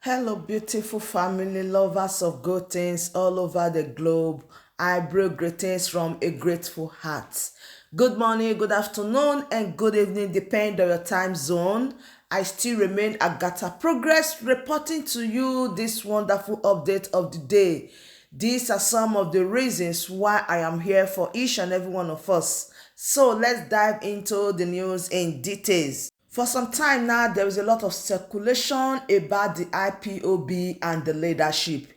Hello, beautiful family, lovers of good things all over the globe. I bring greetings from a grateful heart. Good morning, good afternoon, and good evening, depending on your time zone. I still remain Agatha Progress, reporting to you this wonderful update of the day. These are some of the reasons why I am here for each and every one of us. So let's dive into the news in details. For some time now, there is a lot of speculation about the IPOB and the leadership.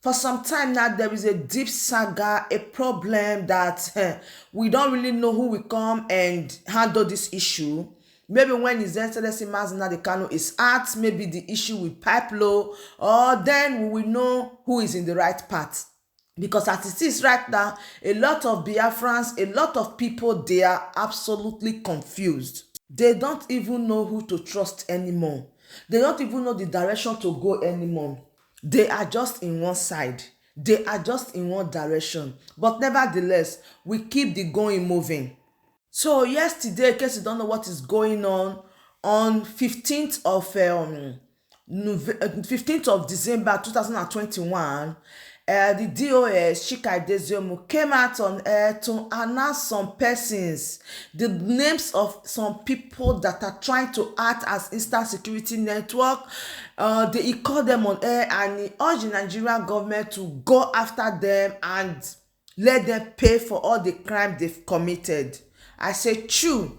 For some time now, there is a deep saga, a problem that we don't really know who will come and handle this issue. Maybe when His Excellency Mazi Nnamdi Kanu is out, maybe the issue will pipe low, or then we will know who is in the right path. Because as it is right now, a lot of Biafrans, a lot of people, they are absolutely confused. They don't even know who to trust anymore. They don't even know the direction to go anymore. They are just in one side. They are just in one direction. But nevertheless, we keep the going moving. So yesterday, in case you don't know what is going on 15th of 15th of December 2021, the DOS Chika Edeziomu came out on air to announce some persons, the names of some people that are trying to act as Eastern Security Network. He called them on air and he urged the Nigerian government to go after them and let them pay for all the crime they've committed. I say, true.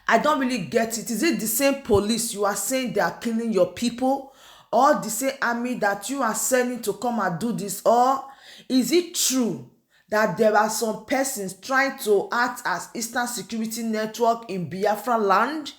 I don't really get it. Is it the same police you are saying they are killing your people, or the same army that you are sending to come and do this? Or is it true that there are some persons trying to act as Eastern Security Network in Biafra land?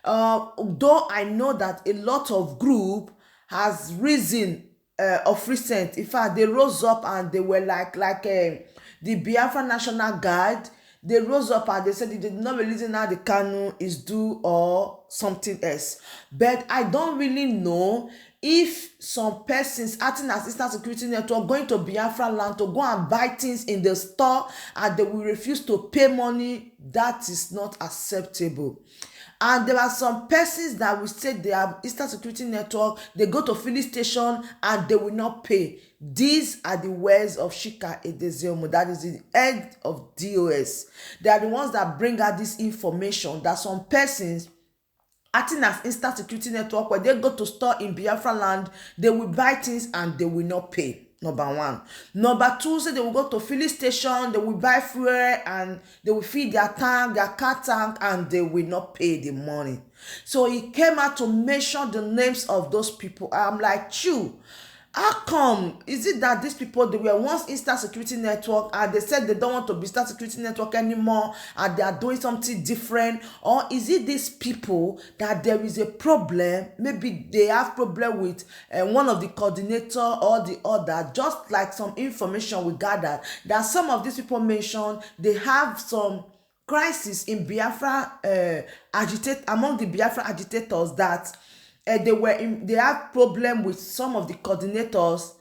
Though I know that a lot of group has risen of recent. In fact, they rose up and they were the Biafra National Guard. They rose up and they said they did not release now the Kanu is due or something else. But I don't really know if some persons acting as Eastern Security Network going to Biafra land to go and buy things in the store and they will refuse to pay money. That is not acceptable. And there are some persons that will say they have Eastern Security Network, they go to filling station and they will not pay. These are the words of Chika Edeziomu, that is the head of DOS. They are the ones that bring out this information that some persons acting as Eastern Security Network, when they go to store in Biafra land, they will buy things and they will not pay. Number one. Number two, say they will go to filling station, they will buy fuel and they will feed their tank, their car tank, and they will not pay the money. So he came out to mention the names of those people. I'm like, chew. How come? Is it that these people, they were once Eastern Security Network and they said they don't want to be Eastern Security Network anymore and they are doing something different? Or is it these people that there is a problem? Maybe they have problem with one of the coordinator or the other. Just like some information we gathered that some of these people mentioned, they have some crisis in Biafra among the Biafra agitators that they have problem with some of the coordinators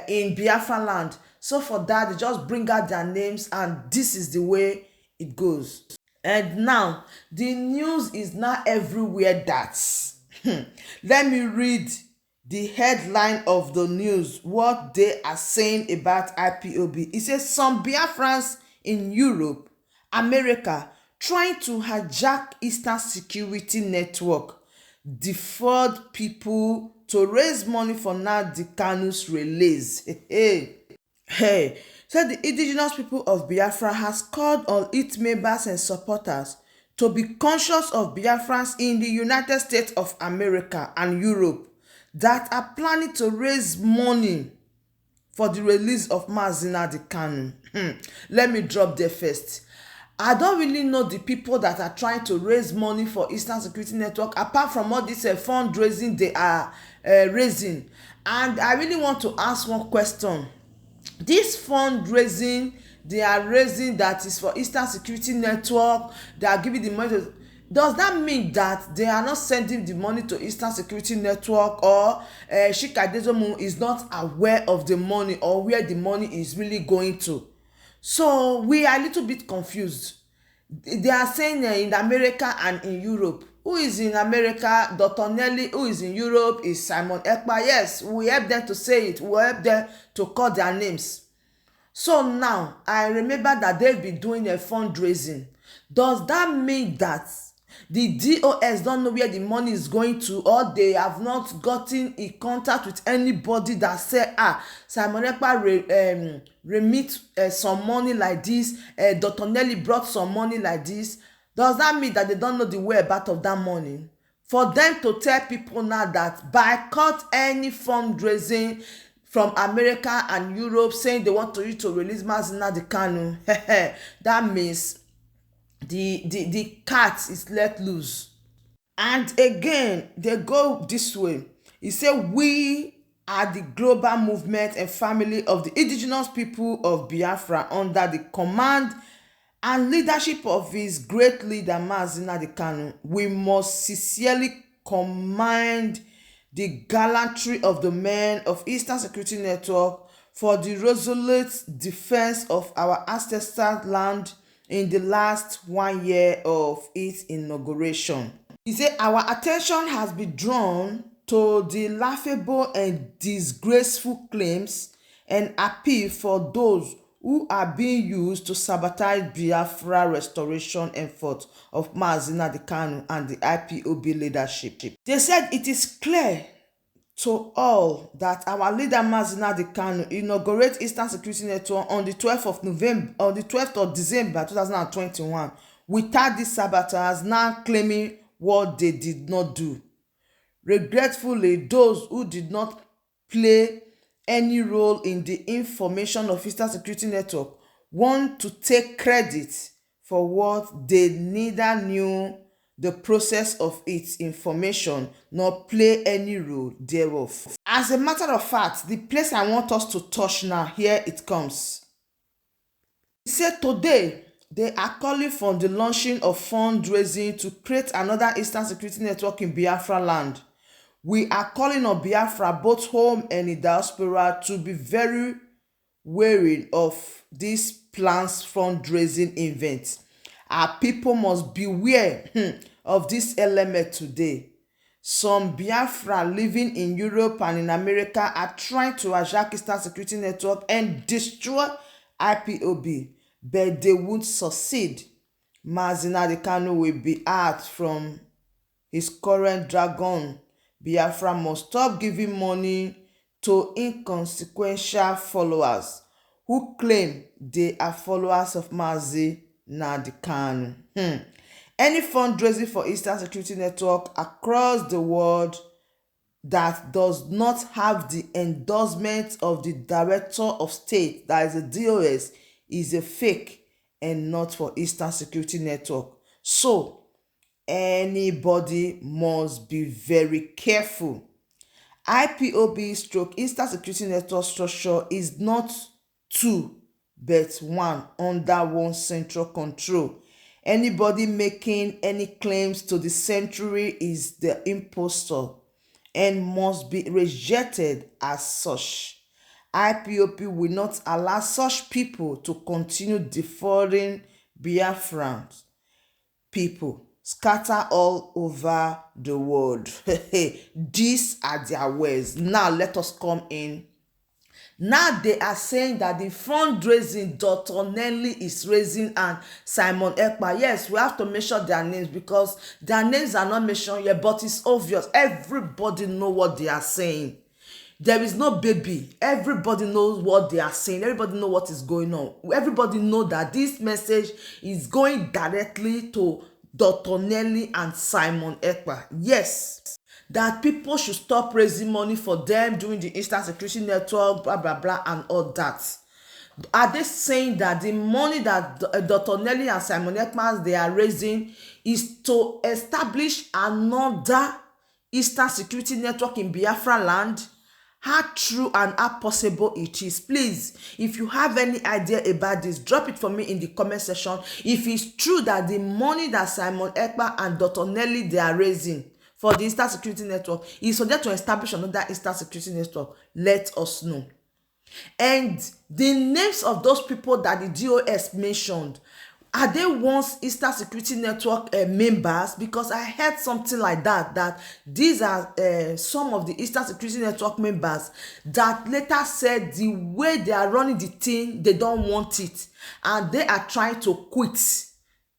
in Biafra land. So for that, they just bring out their names and this is the way it goes. And now the news is now everywhere that let me read the headline of the news, what they are saying about IPOB. It says some Biafrans in Europe, America trying to hijack Eastern Security Network, deferred people to raise money for Nnamdi Kanu's release. Hey. So the indigenous people of Biafra has called on its members and supporters to be conscious of Biafrans in the United States of America and Europe that are planning to raise money for the release of Mazi Nnamdi Kanu. Let me drop there first. I don't really know the people that are trying to raise money for Eastern Security Network apart from all this fundraising they are raising. And I really want to ask one question. This fundraising they are raising that is for Eastern Security Network, they are giving the money to, does that mean that they are not sending the money to Eastern Security Network, or Chika Edeziomu is not aware of the money or where the money is really going to? So we are a little bit confused. They are saying in America and in Europe. who is in America, Dr. Nelly, who is in Europe, is Simon Ekpa. Yes, we help them to say it. We help them to call their names. So now, I remember that they've been doing a fundraising. Does that mean that the DOS don't know where the money is going to, or they have not gotten in contact with anybody that say, Simon Ekpa remit some money like this, Dr. Nelly brought some money like this? Does that mean that they don't know the whereabouts of that money? For them to tell people now that boycott any fundraising from America and Europe saying they want to release Mazi Nnamdi Kanu, that means the cat is let loose. And again, they go this way. He said, we are the global movement and family of the indigenous people of Biafra under the command and leadership of his great leader Mazi Nnamdi Kanu. We must sincerely commend the gallantry of the men of Eastern Security Network for the resolute defense of our ancestral land in the last 1 year of its inauguration. He said, our attention has been drawn to the laughable and disgraceful claims and appeal for those who are being used to sabotage Biafra restoration efforts of Mazi Nnamdi Kanu and the IPOB leadership. They said it is clear to all that our leader Mazi Nnamdi Kanu inaugurated Eastern Security Network on the 12th of December 2021 without these saboteurs now claiming what they did not do. Regretfully, those who did not play any role in the information of Eastern Security Network want to take credit for what they neither knew the process of its information nor play any role thereof. As a matter of fact, the place I want us to touch now, here it comes. He said today they are calling for the launching of fundraising to create another Eastern Security Network in Biafra land. We are calling on Biafra, both home and in diaspora, to be very wary of these plans fundraising events. Our people must beware of this element today. Some Biafra living in Europe and in America are trying to hijack Eastern Security Network and destroy IPOB, but they won't succeed. Mazi Nnamdi Kanu will be out from his current dragon. Biafra must stop giving money to inconsequential followers who claim they are followers of Mazi Nnamdi Kanu. Any fundraising for Eastern Security Network across the world that does not have the endorsement of the Director of State, that is a DOS, is a fake and not for Eastern Security Network. So, anybody must be very careful. IPOB stroke Eastern Security Network structure is not two, but one under one central control. Anybody making any claims to the century is the impostor and must be rejected as such. IPOB will not allow such people to continue defrauding Biafrans people scatter all over the world. These are their words. Now let us come in. Now they are saying that the fundraising Dr. Nelly is raising and Simon Ekpa. Yes, we have to mention their names because their names are not mentioned yet, but it's obvious. Everybody knows what they are saying. There is no baby. Everybody knows what they are saying. Everybody knows what is going on. Everybody knows that this message is going directly to Dr. Nelly and Simon Ekpa. Yes, that people should stop raising money for them during the Eastern Security Network, blah, blah, blah, and all that. Are they saying that the money that Dr. Nelly and Simon Ekpa they are raising is to establish another Eastern Security Network in Biafra land? How true and how possible it is? Please, if you have any idea about this, drop it for me in the comment section. If it's true that the money that Simon Ekpa and Dr. Nelly they are raising for the Eastern Security Network is for them to establish another Eastern Security Network, let us know. And the names of those people that the DOS mentioned, Are they once Eastern Security Network members? Because I heard something like that, that these are some of the Eastern Security Network members that later said the way they are running the thing, they don't want it. And they are trying to quit.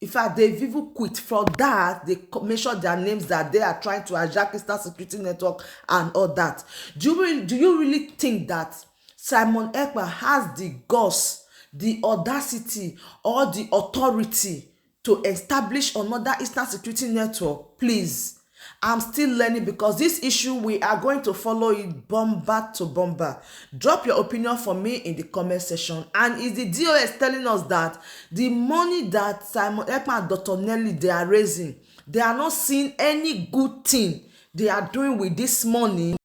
In fact, they've even quit. For that, they mentioned their names that they are trying to hijack Eastern Security Network and all that. Do you really think that Simon Ekpa has the guts, the audacity, or the authority to establish another Eastern Security Network? Please, I'm still learning, because this issue, we are going to follow it bomber to bomber. Drop your opinion for me in the comment section. And is the DOS telling us that the money that Simon Ekpa and Dr. Nelly, they are raising, they are not seeing any good thing they are doing with this money?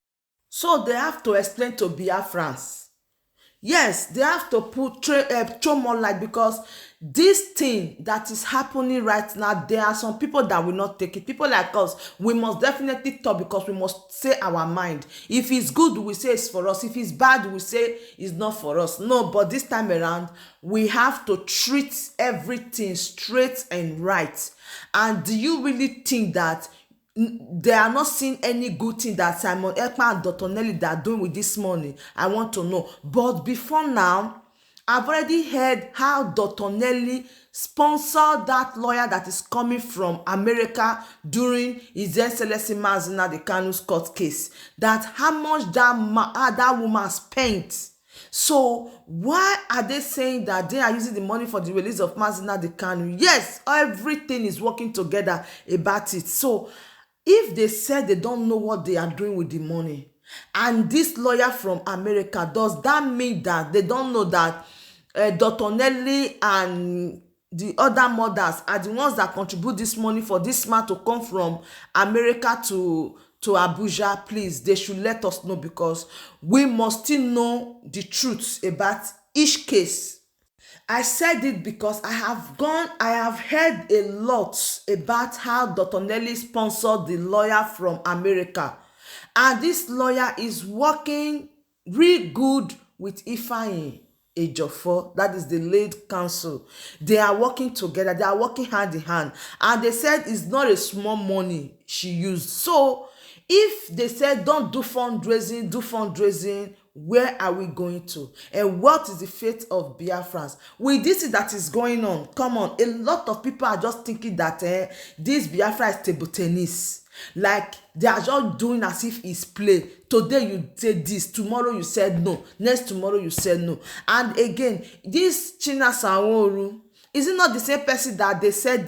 So they have to explain to Biafrans. Yes, they have to throw more light, because this thing that is happening right now, there are some people that will not take it. People like us, we must definitely talk, because we must say our mind. If it's good, we say it's for us. If it's bad, we say it's not for us. No, but this time around, we have to treat everything straight and right. And do you really think that they are not seeing any good thing that Simon Ekpa and Dr. Nelly they are doing with this money? I want to know. But before now, I've already heard how Dr. Nelly sponsored that lawyer that is coming from America during His Excellency Mazi Nnamdi Kanu's court case. That how much that woman spent. So why are they saying that they are using the money for the release of Mazi Nnamdi Kanu? Yes, everything is working together about it. So if they said they don't know what they are doing with the money, and this lawyer from America, does that mean that they don't know that Dr. Nelly and the other mothers are the ones that contribute this money for this man to come from America to Abuja? Please, they should let us know, because we must still know the truth about each case. I said it because I have heard a lot about how Dr. Nelly sponsored the lawyer from America. And this lawyer is working real good with Ifeanyi Ejiofor, that is the lead counsel. They are working together, they are working hand in hand. And they said it's not a small money she used. So if they said don't do fundraising, where are we going to? And what is the fate of Biafrans with this that is going on? Come on, a lot of people are just thinking that this Biafra is table tennis. Like they are just doing as if it's play. Today you said this, tomorrow you said no, next tomorrow you said no. And again, this China Sanwo-Olu, is it not the same person that they said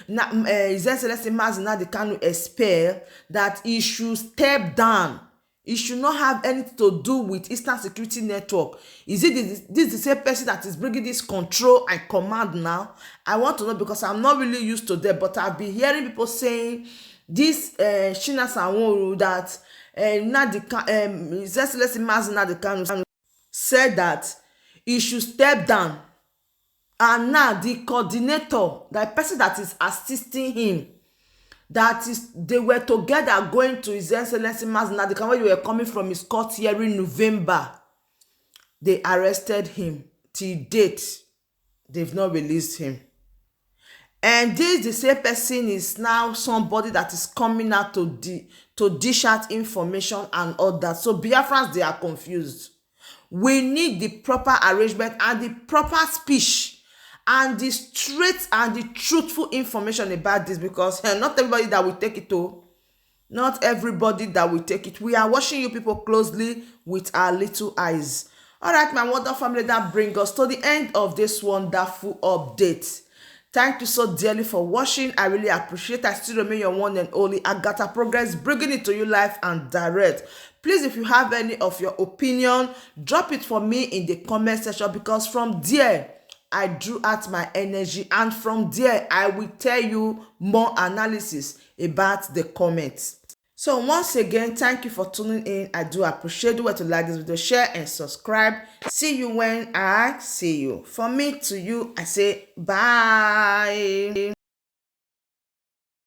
His Excellency Mazi Nnamdi Kanu expel, that he should step down? It should not have anything to do with Eastern Security Network. Is it this the same person that is bringing this control and command now? I want to know, because I'm not really used to that, but I've been hearing people saying this China Sanwo-Olu, that His Excellency Mazi Nnamdi Kanu said that he should step down. And now the coordinator, the person that is assisting him, they were together going to His Excellency Mazi Nnamdi Kanu when they were coming from his court hearing November. They arrested him. Till date, they've not released him. And this the same person is now somebody that is coming out to dish out information and all that. So Biafrans, they are confused. We need the proper arrangement and the proper speech and the straight and the truthful information about this, because not everybody that will take it to. Not everybody that will take it. We are watching you people closely with our little eyes. All right, my wonderful family, that brings us to the end of this wonderful update. Thank you so dearly for watching. I really appreciate it. I still remain your one and only Agatha Progress, bringing it to you live and direct. Please, if you have any of your opinion, drop it for me in the comment section, because from there, I drew out my energy, and from there I will tell you more analysis about the comments. So once again, thank you for tuning in. I do appreciate you. To like this video, share and subscribe. See you when I see you. From me to you, I say bye.